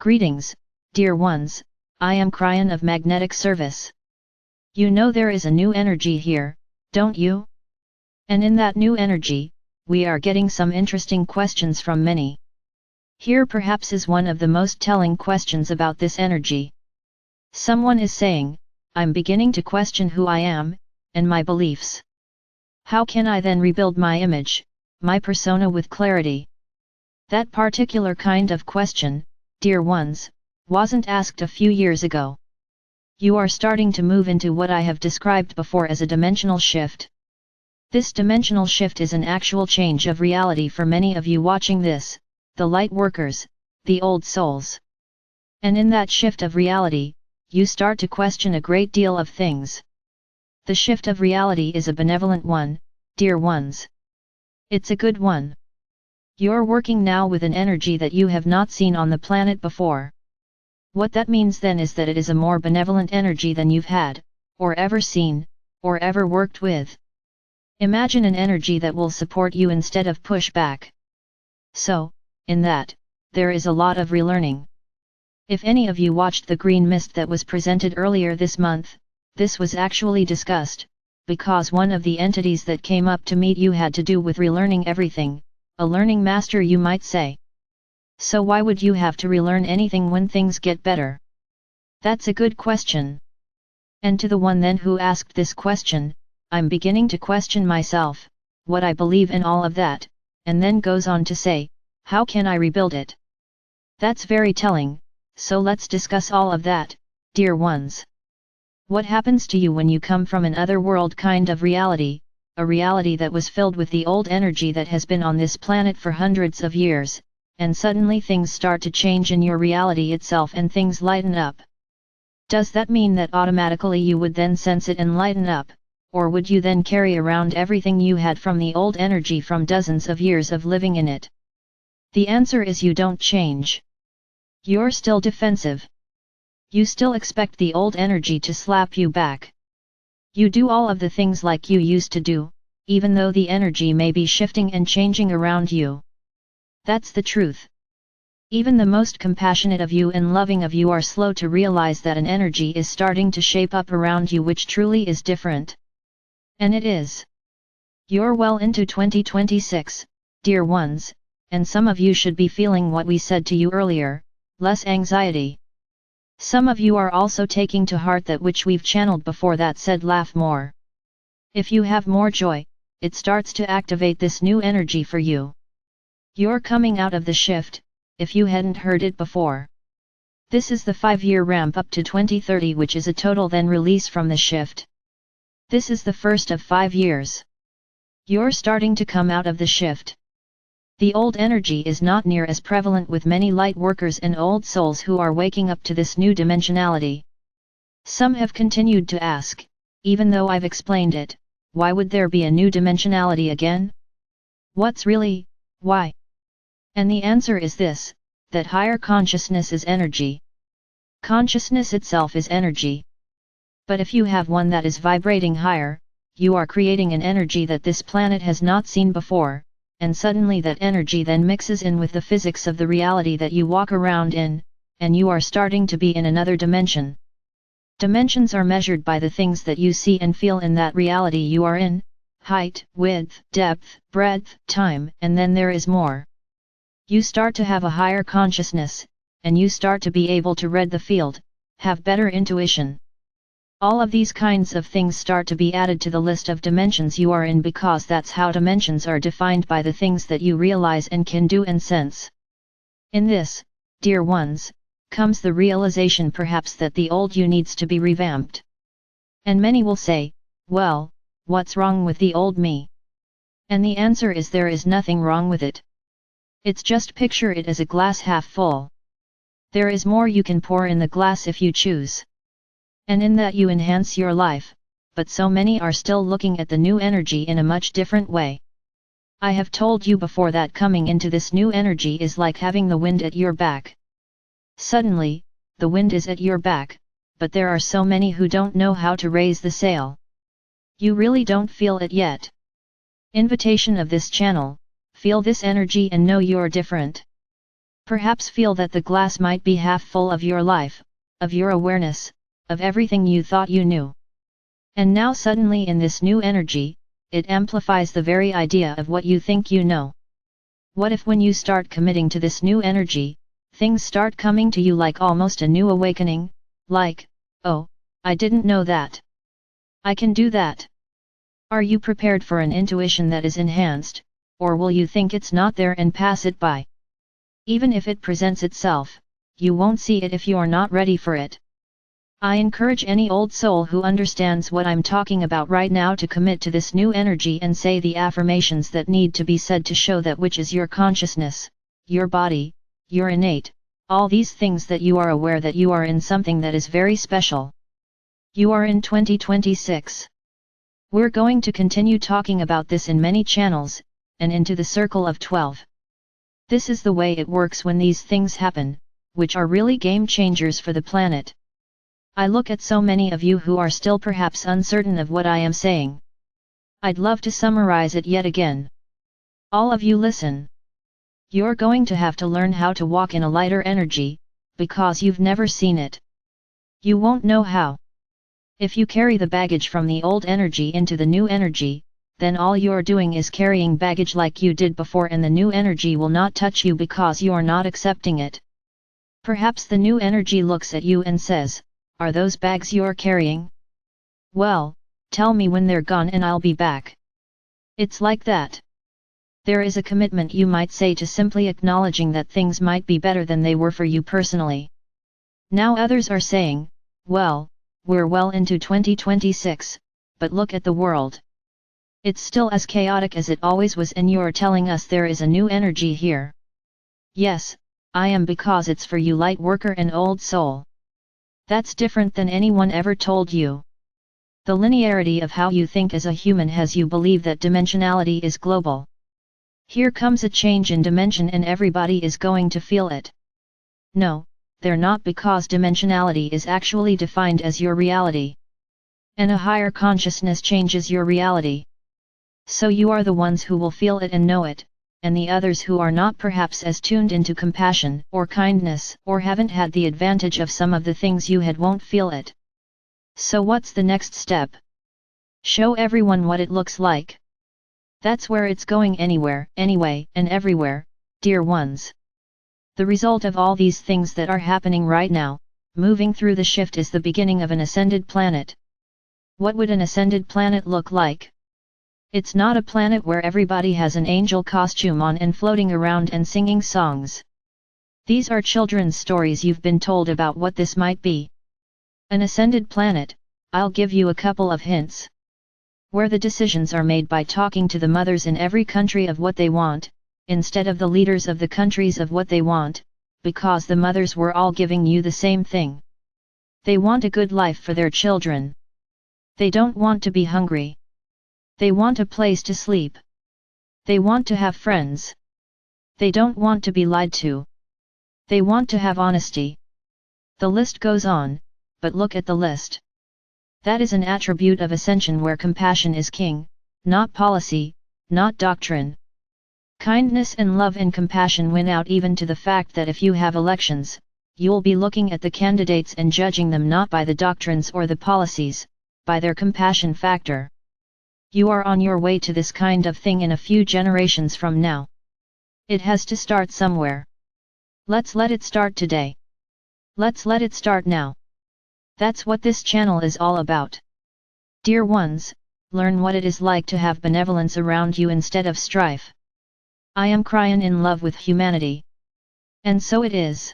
Greetings, dear ones, I am Kryon of Magnetic Service. You know there is a new energy here, don't you? And in that new energy, we are getting some interesting questions from many. Here perhaps is one of the most telling questions about this energy. Someone is saying, I'm beginning to question who I am, and my beliefs. How can I then rebuild my image, my persona with clarity? That particular kind of question, dear ones, wasn't asked a few years ago. You are starting to move into what I have described before as a dimensional shift. This dimensional shift is an actual change of reality for many of you watching this, the light workers, the old souls. And in that shift of reality, you start to question a great deal of things. The shift of reality is a benevolent one, dear ones. It's a good one. You're working now with an energy that you have not seen on the planet before. What that means then is that it is a more benevolent energy than you've had, or ever seen, or ever worked with. Imagine an energy that will support you instead of push back. So, in that, there is a lot of relearning. If any of you watched the green mist that was presented earlier this month, this was actually discussed, because one of the entities that came up to meet you had to do with relearning everything, a learning master you might say. So why would you have to relearn anything when things get better? That's a good question. And to the one then who asked this question, I'm beginning to question myself, what I believe in all of that, and then goes on to say, how can I rebuild it? That's very telling, so let's discuss all of that, dear ones. What happens to you when you come from an otherworld kind of reality, a reality that was filled with the old energy that has been on this planet for hundreds of years, and suddenly things start to change in your reality itself and things lighten up? Does that mean that automatically you would then sense it and lighten up, or would you then carry around everything you had from the old energy from dozens of years of living in it? The answer is you don't change. You're still defensive. You still expect the old energy to slap you back. You do all of the things like you used to do, even though the energy may be shifting and changing around you. That's the truth. Even the most compassionate of you and loving of you are slow to realize that an energy is starting to shape up around you which truly is different. And it is. You're well into 2026, dear ones, and some of you should be feeling what we said to you earlier, less anxiety. Some of you are also taking to heart that which we've channeled before that said laugh more. If you have more joy, it starts to activate this new energy for you. You're coming out of the shift, if you hadn't heard it before. This is the 5-year ramp up to 2030, which is a total then release from the shift. This is the first of 5 years. You're starting to come out of the shift. The old energy is not near as prevalent with many light workers and old souls who are waking up to this new dimensionality. Some have continued to ask, even though I've explained it, why would there be a new dimensionality again? What's really, why? And the answer is this, that higher consciousness is energy. Consciousness itself is energy. But if you have one that is vibrating higher, you are creating an energy that this planet has not seen before, and suddenly that energy then mixes in with the physics of the reality that you walk around in, and you are starting to be in another dimension. Dimensions are measured by the things that you see and feel in that reality you are in, height, width, depth, breadth, time, and then there is more. You start to have a higher consciousness, and you start to be able to read the field, have better intuition. All of these kinds of things start to be added to the list of dimensions you are in, because that's how dimensions are defined, by the things that you realize and can do and sense. In this, dear ones, comes the realization perhaps that the old you needs to be revamped. And many will say, well, what's wrong with the old me? And the answer is there is nothing wrong with it. It's just picture it as a glass half full. There is more you can pour in the glass if you choose. And in that you enhance your life, but so many are still looking at the new energy in a much different way. I have told you before that coming into this new energy is like having the wind at your back. Suddenly, the wind is at your back, but there are so many who don't know how to raise the sail. You really don't feel it yet. Invitation of this channel, feel this energy and know you're different. Perhaps feel that the glass might be half full of your life, of your awareness, of everything you thought you knew. And now suddenly in this new energy, it amplifies the very idea of what you think you know. What if when you start committing to this new energy, things start coming to you like almost a new awakening, like, oh, I didn't know that. I can do that. Are you prepared for an intuition that is enhanced, or will you think it's not there and pass it by? Even if it presents itself, you won't see it if you're not ready for it. I encourage any old soul who understands what I'm talking about right now to commit to this new energy and say the affirmations that need to be said to show that which is your consciousness, your body, your innate, all these things that you are aware that you are in something that is very special. You are in 2026. We're going to continue talking about this in many channels, and into the circle of 12. This is the way it works when these things happen, which are really game changers for the planet. I look at so many of you who are still perhaps uncertain of what I am saying. I'd love to summarize it yet again. All of you listen. You're going to have to learn how to walk in a lighter energy, because you've never seen it. You won't know how. If you carry the baggage from the old energy into the new energy, then all you're doing is carrying baggage like you did before, and the new energy will not touch you because you're not accepting it. Perhaps the new energy looks at you and says, "Are those bags you're carrying? Well, tell me when they're gone and I'll be back." It's like that. There is a commitment, you might say, to simply acknowledging that things might be better than they were for you personally. Now others are saying, well, we're well into 2026, but look at the world. It's still as chaotic as it always was, and you're telling us there is a new energy here. Yes, I am, because it's for you, light worker and old soul. That's different than anyone ever told you. The linearity of how you think as a human has you believe that dimensionality is global. Here comes a change in dimension and everybody is going to feel it. No, they're not, because dimensionality is actually defined as your reality. And a higher consciousness changes your reality. So you are the ones who will feel it and know it, and the others who are not perhaps as tuned into compassion or kindness or haven't had the advantage of some of the things you had won't feel it. So what's the next step? Show everyone what it looks like. That's where it's going, anywhere, anyway, and everywhere, dear ones. The result of all these things that are happening right now, moving through the shift, is the beginning of an ascended planet. What would an ascended planet look like? It's not a planet where everybody has an angel costume on and floating around and singing songs. These are children's stories you've been told about what this might be. An ascended planet, I'll give you a couple of hints. Where the decisions are made by talking to the mothers in every country of what they want, instead of the leaders of the countries of what they want, because the mothers were all giving you the same thing. They want a good life for their children. They don't want to be hungry. They want a place to sleep. They want to have friends. They don't want to be lied to. They want to have honesty. The list goes on, but look at the list. That is an attribute of ascension where compassion is king, not policy, not doctrine. Kindness and love and compassion win out, even to the fact that if you have elections, you'll be looking at the candidates and judging them not by the doctrines or the policies, by their compassion factor. You are on your way to this kind of thing in a few generations from now. It has to start somewhere. Let's let it start today. Let's let it start now. That's what this channel is all about. Dear ones, learn what it is like to have benevolence around you instead of strife. I am Kryon, in love with humanity. And so it is.